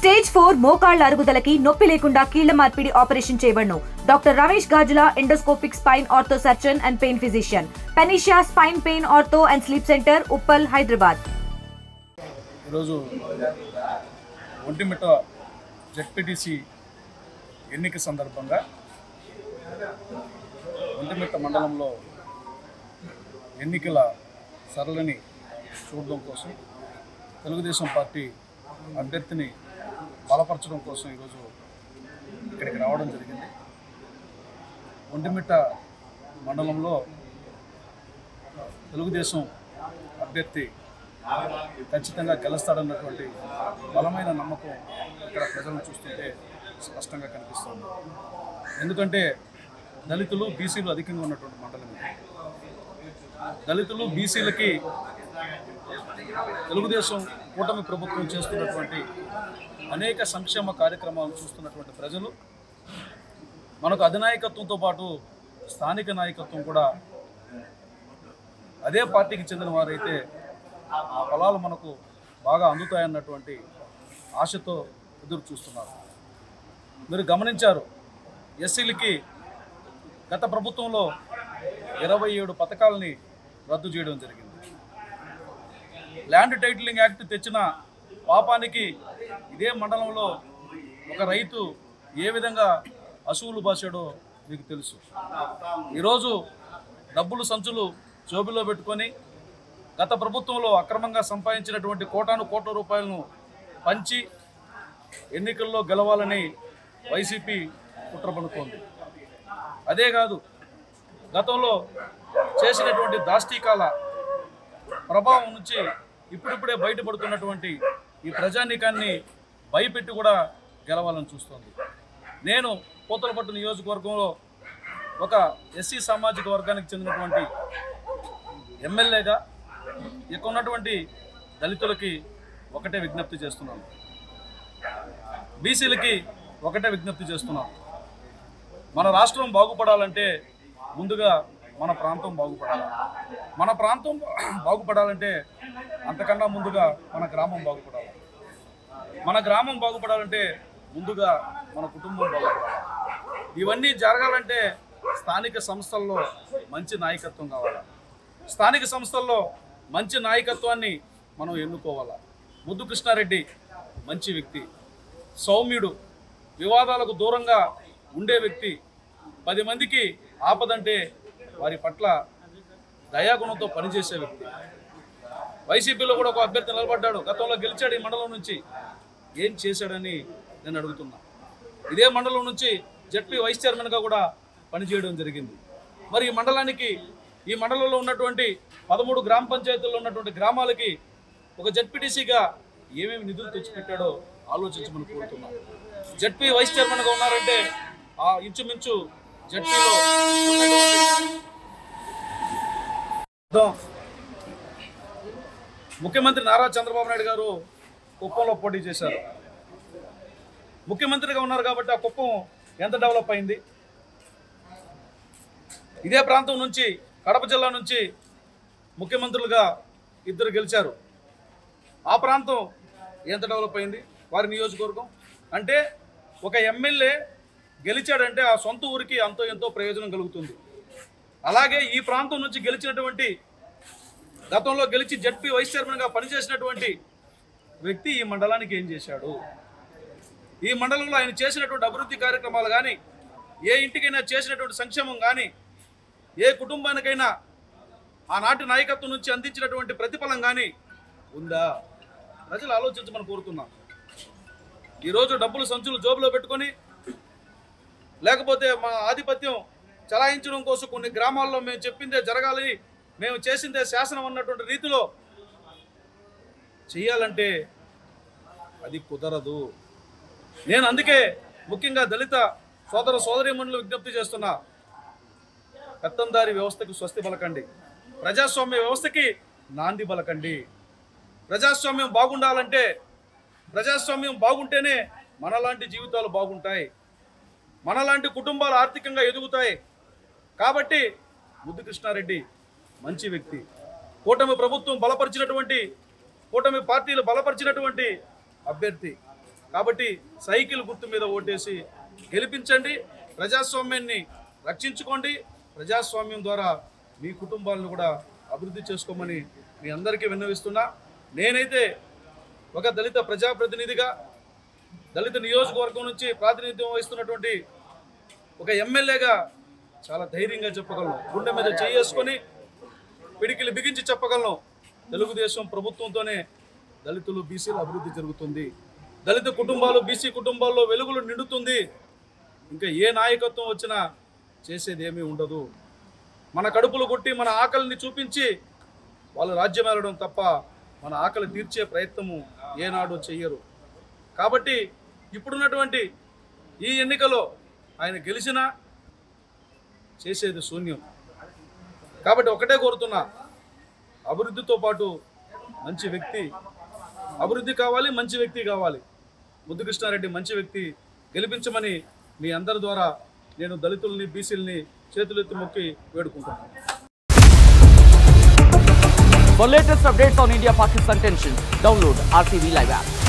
Stage 4 మోకాళ్ల అరుగుదలకి నొప్పి లేకుండా కీళ్ల మార్పిడి ఆపరేషన్ చేయబడును. Doctor Ramesh Gajula, endoscopic spine ortho surgeon and pain physician, పెనిషియా spine pain ortho and sleep centre, Uppal, Hyderabad. ఈరోజు ఒంటిమిట్ట జెడ్పీటీసీ ఎన్నిక సందర్భంగా ఒంటిమిట్ట మండలంలో ఎన్నికల సరళిని చూడడం కోసం తెలుగుదేశం పార్టీ అభ్యర్థిని బలపరచడం కోసం ఈరోజు ఇక్కడికి రావడం జరిగింది. ఒంటిమిట్ట మండలంలో తెలుగుదేశం అభ్యర్థి ఖచ్చితంగా గెలుస్తాడన్నటువంటి బలమైన నమ్మకం ఇక్కడ ప్రజలను చూస్తుంటే స్పష్టంగా కనిపిస్తుంది. ఎందుకంటే దళితులు, బీసీలు అధికంగా ఉన్నటువంటి మండలం. దళితులు, బీసీలకి తెలుగుదేశం కూటమి ప్రభుత్వం చేస్తున్నటువంటి అనేక సంక్షేమ కార్యక్రమాలు చూస్తున్నటువంటి ప్రజలు, మనకు అధినాయకత్వంతో పాటు స్థానిక నాయకత్వం కూడా అదే పార్టీకి చెందిన వారైతే ఆ ఫలాలు మనకు బాగా అందుతాయన్నటువంటి ఆశతో ఎదురు చూస్తున్నారు. మీరు గమనించారు, ఎస్సీలకి గత ప్రభుత్వంలో 27 పథకాలని రద్దు చేయడం జరిగింది. ల్యాండ్ టైటిలింగ్ యాక్ట్ తెచ్చిన పాపానికి ఇదే మండలంలో ఒక రైతు ఏ విధంగా అసూలు బాసాడో మీకు తెలుసు. ఈరోజు డబ్బులు సంచులు జోబిలో పెట్టుకొని గత ప్రభుత్వంలో అక్రమంగా సంపాదించినటువంటి కోట్ల రూపాయలను పంచి ఎన్నికల్లో గెలవాలని వైసీపీ కుట్రపడుతోంది. అదే కాదు, గతంలో చేసినటువంటి దాష్టీకాల ప్రభావం నుంచి ఇప్పుడిప్పుడే బయటపడుతున్నటువంటి ఈ ప్రజానీకాన్ని భయపెట్టి కూడా గెలవాలని చూస్తోంది. నేను పోతలపట్టు నియోజకవర్గంలో ఒక ఎస్సీ సామాజిక వర్గానికి చెందినటువంటి ఎమ్మెల్యేగా ఇక్కడ ఉన్నటువంటి దళితులకి ఒకటే విజ్ఞప్తి చేస్తున్నాను, బీసీలకి ఒకటే విజ్ఞప్తి చేస్తున్నాను. మన రాష్ట్రం బాగుపడాలంటే ముందుగా మన ప్రాంతం బాగుపడాలి. మన ప్రాంతం బాగుపడాలంటే అంతకన్నా ముందుగా మన గ్రామం బాగుపడాలి. మన గ్రామం బాగుపడాలంటే ముందుగా మన కుటుంబం బాగుపడాలి. ఇవన్నీ జరగాలంటే స్థానిక సంస్థల్లో మంచి నాయకత్వం కావాలి. స్థానిక సంస్థల్లో మంచి నాయకత్వాన్ని మనం ఎన్నుకోవాలి. ముద్దు కృష్ణారెడ్డి మంచి వ్యక్తి, సౌమ్యుడు, వివాదాలకు దూరంగా ఉండే వ్యక్తి, 10 మందికి ఆపదంటే వారి పట్ల దయాగుణంతో పనిచేసే వ్యక్తి. వైసీపీలో కూడా ఒక అభ్యర్థి నిలబడ్డాడు, గతంలో గెలిచాడు ఈ మండలం నుంచి. ఏం చేశాడని నేను అడుగుతున్నా. ఇదే మండలం నుంచి జెడ్పీ వైస్ చైర్మన్గా కూడా పనిచేయడం జరిగింది. మరి ఈ మండలంలో ఉన్నటువంటి 13 గ్రామ పంచాయతీల్లో ఉన్నటువంటి గ్రామాలకి ఒక జెడ్పీటీసీగా ఏమేమి నిధులు తెచ్చిపెట్టాడో ఆలోచించమని కోరుతున్నాం. జెడ్పీ వైస్ చైర్మన్గా ఉన్నారంటే ఆ ఇంచుమించు జెడ్పీలో ముఖ్యమంత్రి నారా చంద్రబాబు నాయుడు గారు కుప్పంలో పోటీ చేశారు. ముఖ్యమంత్రిగా ఉన్నారు కాబట్టి ఆ కుప్పం ఎంత డెవలప్ అయింది? ఇదే ప్రాంతం నుంచి, కడప జిల్లా నుంచి ముఖ్యమంత్రులుగా 2 గెలిచారు. ఆ ప్రాంతం ఎంత డెవలప్ అయింది? వారి నియోజకవర్గం. అంటే ఒక ఎమ్మెల్యే గెలిచాడంటే ఆ సొంత ఊరికి అంతో ఎంతో ప్రయోజనం కలుగుతుంది. అలాగే ఈ ప్రాంతం నుంచి గెలిచినటువంటి, గతంలో గెలిచి జెడ్పీ వైస్ చైర్మన్గా పనిచేసినటువంటి వ్యక్తి ఈ మండలానికి ఏం చేశాడు? ఈ మండలంలో ఆయన చేసినటువంటి అభివృద్ధి కార్యక్రమాలు కానీ, ఏ ఇంటికైనా చేసినటువంటి సంక్షేమం కానీ, ఏ కుటుంబానికైనా ఆనాటి నాయకత్వం నుంచి అందించినటువంటి ప్రతిఫలం కానీ ఉందా? ప్రజలు ఆలోచించమని కోరుతున్నాం. ఈరోజు డబ్బులు సంచులు జోబులో పెట్టుకొని, లేకపోతే మా ఆధిపత్యం చలాయించడం కోసం కొన్ని గ్రామాల్లో మేము చెప్పిందే జరగాలి, మేము చేసిందే శాసనం అన్నటువంటి రీతిలో చేయాలంటే అది కుదరదు. నేను అందుకే ముఖ్యంగా దళిత సోదర సోదరీమణులు విజ్ఞప్తి చేస్తున్నా, పెత్తందారి వ్యవస్థకు స్వస్తి పలకండి, ప్రజాస్వామ్య వ్యవస్థకి నాంది పలకండి. ప్రజాస్వామ్యం బాగుండాలంటే, ప్రజాస్వామ్యం బాగుంటేనే మనలాంటి జీవితాలు బాగుంటాయి, మనలాంటి కుటుంబాలు ఆర్థికంగా ఎదుగుతాయి. కాబట్టి ముద్దు కృష్ణారెడ్డి మంచి వ్యక్తి, కూటమి పార్టీలు బలపరిచినటువంటి అభ్యర్థి. కాబట్టి సైకిల్ గుర్తు మీద ఓటేసి గెలిపించండి, ప్రజాస్వామ్యాన్ని రక్షించుకోండి, ప్రజాస్వామ్యం ద్వారా మీ కుటుంబాలను కూడా అభివృద్ధి చేసుకోమని మీ అందరికీ విన్నవిస్తున్నా. నేనైతే ఒక దళిత ప్రజాప్రతినిధిగా దళిత నియోజకవర్గం నుంచి ప్రాతినిధ్యం వహిస్తున్నటువంటి ఒక ఎమ్మెల్యేగా చాలా ధైర్యంగా చెప్పగలను, గుండె మీద చేసుకొని పిడికిలు బిగించి చెప్పగలను, తెలుగుదేశం ప్రభుత్వంతోనే దళితులు బీసీల అభివృద్ధి జరుగుతుంది, దళిత కుటుంబాలు బీసీ కుటుంబాల్లో వెలుగులు నిండుతుంది. ఇంకా ఏ నాయకత్వం వచ్చినా చేసేది ఏమీ ఉండదు. మన కడుపులు కొట్టి మన ఆకలిని చూపించి వాళ్ళు రాజ్యం వెళ్ళడం తప్ప మన ఆకలి తీర్చే ప్రయత్నము ఏనాడు చెయ్యరు. కాబట్టి ఇప్పుడున్నటువంటి ఈ ఎన్నికలో ఆయన గెలిచినా చేసేది శూన్యం. కాబట్టి ఒకటే కోరుతున్నా, అభివృద్ధితో పాటు మంచి వ్యక్తి, అభివృద్ధి కావాలి, మంచి వ్యక్తి కావాలి. ముద్దుకృష్ణారెడ్డి మంచి వ్యక్తి, గెలిపించమని మీ అందరి ద్వారా నేను దళితుల్ని బీసీలని చేతులెత్తి మొక్కి వేడుకుంటున్నాను. For latest updates on India-Pakistan tensions, download RTV Live app.